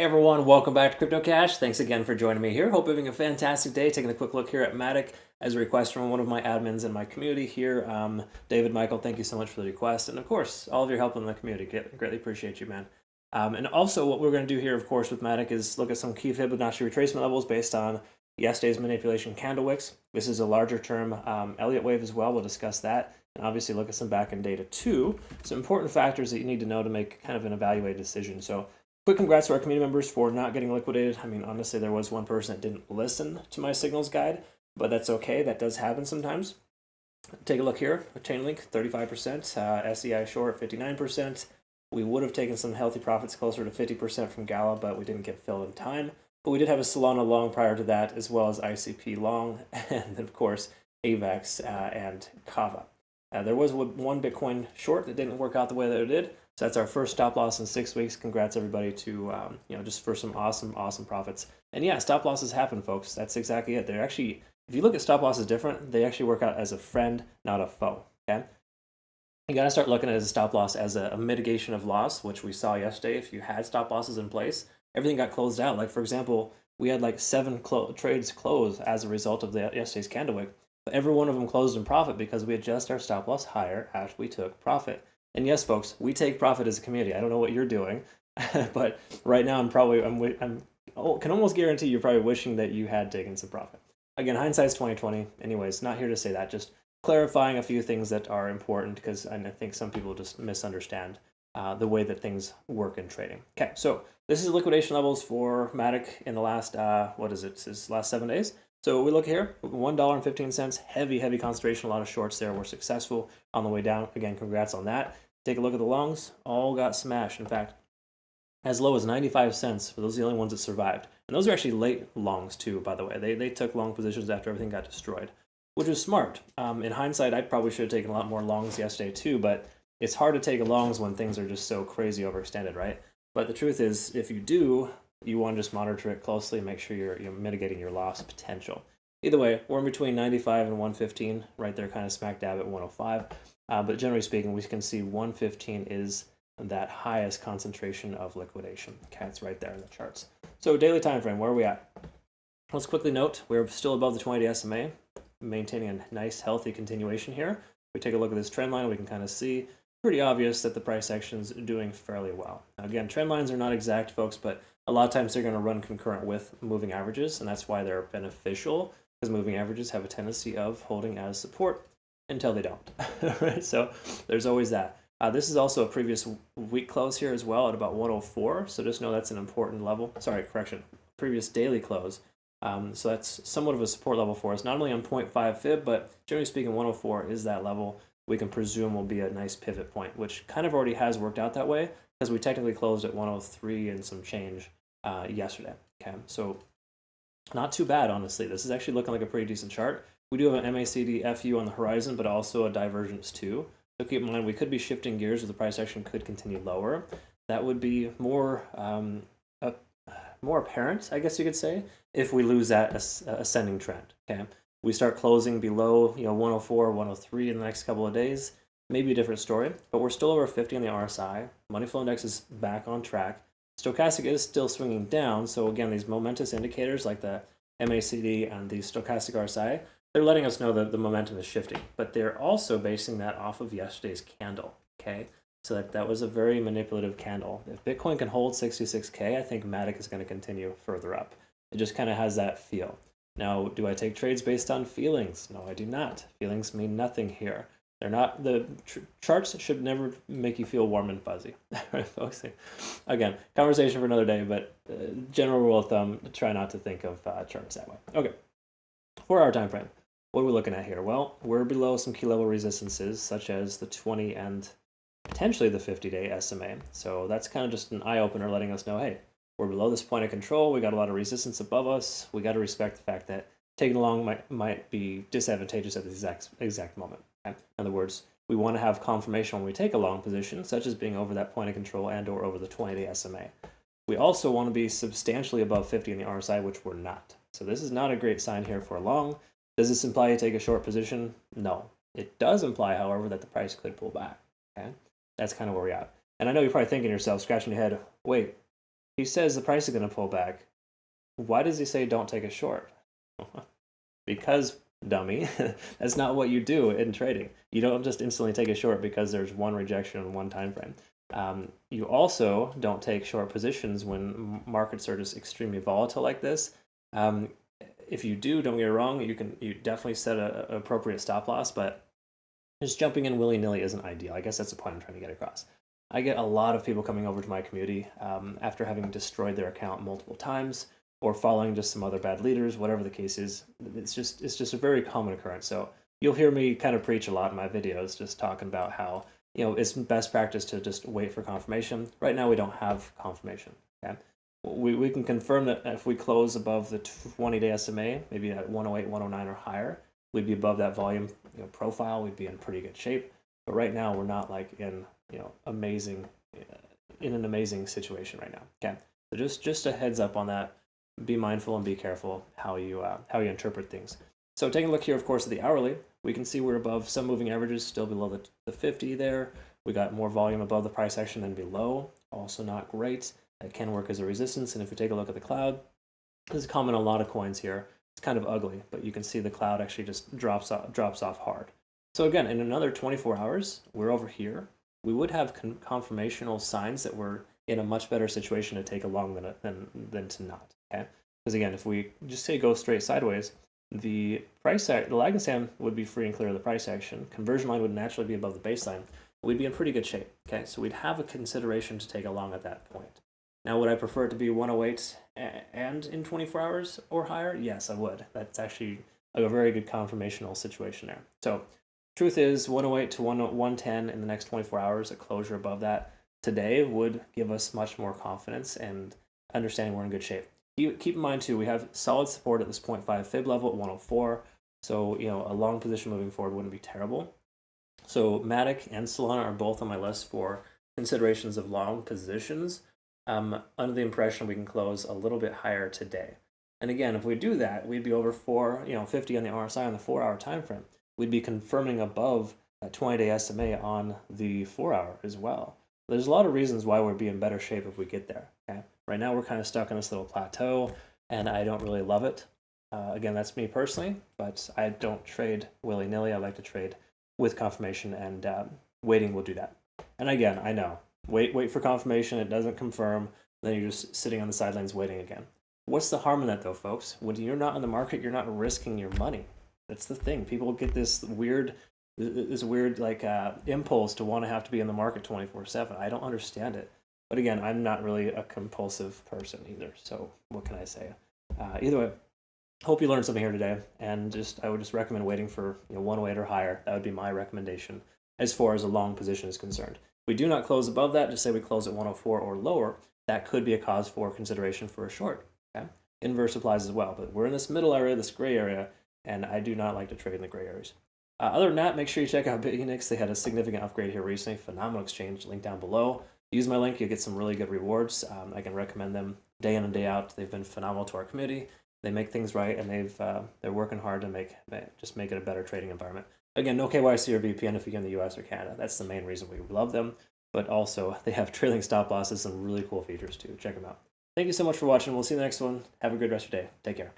Hey everyone, welcome back to Crypto Cash. Thanks again for joining me here. Hope you're having a fantastic day. Taking a quick look here at Matic as a request from one of my admins in my community here. David Michael, thank you so much for the request. And of course, all of your help in the community. Greatly appreciate you, man. And also what we're going to do here, of course, with Matic is look at some key Fibonacci retracement levels based on yesterday's manipulation candle wicks. This is a larger term Elliott Wave as well. We'll discuss that. And obviously look at some back-end data too. Some important factors that you need to know to make kind of an evaluated decision. So quick congrats to our community members for not getting liquidated. I mean, honestly, there was one person that didn't listen to my signals guide, but that's okay. That does happen sometimes. Take a look here. Chainlink, 35%. SEI short, 59%. We would have taken some healthy profits closer to 50% from Gala, but we didn't get filled in time. But we did have a Solana long prior to that, as well as ICP long, and then, of course, AVAX and Kava. There was one Bitcoin short that didn't work out the way that it did. So that's our first stop loss in 6 weeks. Congrats everybody to just for some awesome profits. And yeah, stop losses happen, folks. That's exactly it. They're actually, if you look at stop losses different, they actually work out as a friend, not a foe. Okay. You got to start looking at a stop loss as a mitigation of loss, which we saw yesterday. If you had stop losses in place, everything got closed out. Like for example, we had like 7 trades close as a result of yesterday's candle wick. But every one of them closed in profit because we adjust our stop loss higher after we took profit. And yes, folks, we take profit as a community. I don't know what you're doing, but right now I can almost guarantee you're probably wishing that you had taken some profit. Again, hindsight's 2020. Anyways, not here to say that. Just clarifying a few things that are important because I think some people just misunderstand the way that things work in trading. Okay, so this is liquidation levels for Matic in the last last 7 days. So we look here, $1.15, heavy concentration, a lot of shorts there. We're successful on the way down. Again, congrats on that. Take a look at the longs, all got smashed. In fact, as low as 95 cents, those are the only ones that survived. And those are actually late longs too, by the way. They took long positions after everything got destroyed, which was smart. In hindsight, I probably should have taken a lot more longs yesterday too, but it's hard to take longs when things are just so crazy overextended, right? But the truth is, if you do, you want to just monitor it closely and make sure you're mitigating your loss potential. Either way, we're in between 95 and 115, right there, kind of smack dab at 105. But generally speaking, we can see 115 is that highest concentration of liquidation. Okay, it's right there in the charts. So daily time frame, where are we at? Let's quickly note we're still above the 20-day SMA, maintaining a nice, healthy continuation here. If we take a look at this trend line, we can kind of see pretty obvious that the price action is doing fairly well. Now, again, trend lines are not exact, folks, but a lot of times they're going to run concurrent with moving averages, and that's why they're beneficial, because moving averages have a tendency of holding as support until they don't. Right? So there's always that. This is also a previous week close here as well at about 104, so just know that's an important level. Sorry, correction, previous daily close. So that's somewhat of a support level for us, not only on 0.5 fib, but generally speaking, 104 is that level we can presume will be a nice pivot point, which kind of already has worked out that way because we technically closed at 103 and some change yesterday. Okay, so not too bad, honestly. This is actually looking like a pretty decent chart. We do have an MACD FU on the horizon, but also a divergence too. So keep in mind, we could be shifting gears if the price action could continue lower. That would be more apparent, I guess you could say, if we lose that ascending trend. Okay, we start closing below 104, 103 in the next couple of days, maybe a different story. But we're still over 50 on the RSI. Money flow index is back on track. Stochastic is still swinging down. So again, these momentous indicators like the MACD and the stochastic RSI, they're letting us know that the momentum is shifting. But they're also basing that off of yesterday's candle. Okay, so that was a very manipulative candle. If Bitcoin can hold 66K, I think Matic is going to continue further up. It just kind of has that feel. Now, do I take trades based on feelings? No, I do not. Feelings mean nothing here. They're not, the charts should never make you feel warm and fuzzy, right, folks? Again, conversation for another day, but general rule of thumb, try not to think of charts that way. Okay, 4 hour time frame. What are we looking at here? Well, we're below some key level resistances, such as the 20 and potentially the 50-day SMA. So that's kind of just an eye-opener letting us know, hey, we're below this point of control. We got a lot of resistance above us. We got to respect the fact that taking along might be disadvantageous at the exact moment. Okay? In other words, we want to have confirmation when we take a long position, such as being over that point of control and or over the 20-day SMA. We also want to be substantially above 50 in the RSI, which we're not. So this is not a great sign here for a long. Does this imply you take a short position? No. It does imply, however, that the price could pull back. Okay? That's kind of where we're at. And I know you're probably thinking to yourself, scratching your head, wait, he says the price is going to pull back. Why does he say don't take a short? Because, dummy, that's not what you do in trading. You don't just instantly take a short because there's one rejection in one time frame. You also don't take short positions when markets are just extremely volatile like this. If you do, don't get me wrong, you definitely set an appropriate stop loss, but just jumping in willy-nilly isn't ideal. I guess that's the point I'm trying to get across. I get a lot of people coming over to my community after having destroyed their account multiple times or following just some other bad leaders, whatever the case is. It's just a very common occurrence. So you'll hear me kind of preach a lot in my videos, just talking about how it's best practice to just wait for confirmation. Right now we don't have confirmation. Okay, we can confirm that if we close above the 20-day SMA, maybe at 108, 109 or higher, we'd be above that volume profile. We'd be in pretty good shape. But right now we're not like in in an amazing situation right now. Okay, so just a heads up on that. Be mindful and be careful how you interpret things. So taking a look here, of course, at the hourly, we can see we're above some moving averages, still below the 50 there. We got more volume above the price action than below. Also not great. That can work as a resistance. And if we take a look at the cloud, this is common on a lot of coins here. It's kind of ugly, but you can see the cloud actually just drops off hard. So again, in another 24 hours, we're over here. We would have confirmational signs that we're in a much better situation to take a long than to not. Okay, because again, if we just say go straight sideways, the lag and sand would be free and clear of the price action. Conversion line would naturally be above the baseline. We'd be in pretty good shape. Okay, so we'd have a consideration to take a long at that point. Now, would I prefer it to be 108 and in 24 hours or higher? Yes, I would. That's actually a very good confirmational situation there. So truth is 108 to 110 in the next 24 hours, a closure above that today would give us much more confidence and understanding we're in good shape. Keep in mind too, we have solid support at this 0.5 fib level at 104. So, a long position moving forward wouldn't be terrible. So Matic and Solana are both on my list for considerations of long positions. Under the impression we can close a little bit higher today. And again, if we do that, we'd be over 50 on the RSI on the 4-hour time frame. We'd be confirming above that 20-day SMA on the 4-hour as well. There's a lot of reasons why we'd be in better shape if we get there. Okay, right now we're kind of stuck in this little plateau, and I don't really love it. Again, that's me personally, but I don't trade willy-nilly. I like to trade with confirmation, and waiting will do that. And again, I know. Wait for confirmation, it doesn't confirm, then you're just sitting on the sidelines waiting again. What's the harm in that though, folks? When you're not in the market, you're not risking your money. That's the thing. People get this weird like impulse to want to have to be in the market 24/7. I don't understand it. But again, I'm not really a compulsive person either. So what can I say? Either way, hope you learned something here today. And I would just recommend waiting for 108 or higher. That would be my recommendation as far as a long position is concerned. We do not close above that, just say we close at 104 or lower, that could be a cause for consideration for a short. Okay? Inverse applies as well, but we're in this middle area, this gray area, and I do not like to trade in the gray areas. Other than that, make sure you check out Bitunix. They had a significant upgrade here recently, phenomenal exchange, link down below. Use my link, you'll get some really good rewards. I can recommend them day in and day out. They've been phenomenal to our community. They make things right, and they're working hard to make it a better trading environment. Again, no KYC or VPN if you're in the US or Canada. That's the main reason we love them. But also, they have trailing stop losses, some really cool features too. Check them out. Thank you so much for watching. We'll see you in the next one. Have a good rest of your day. Take care.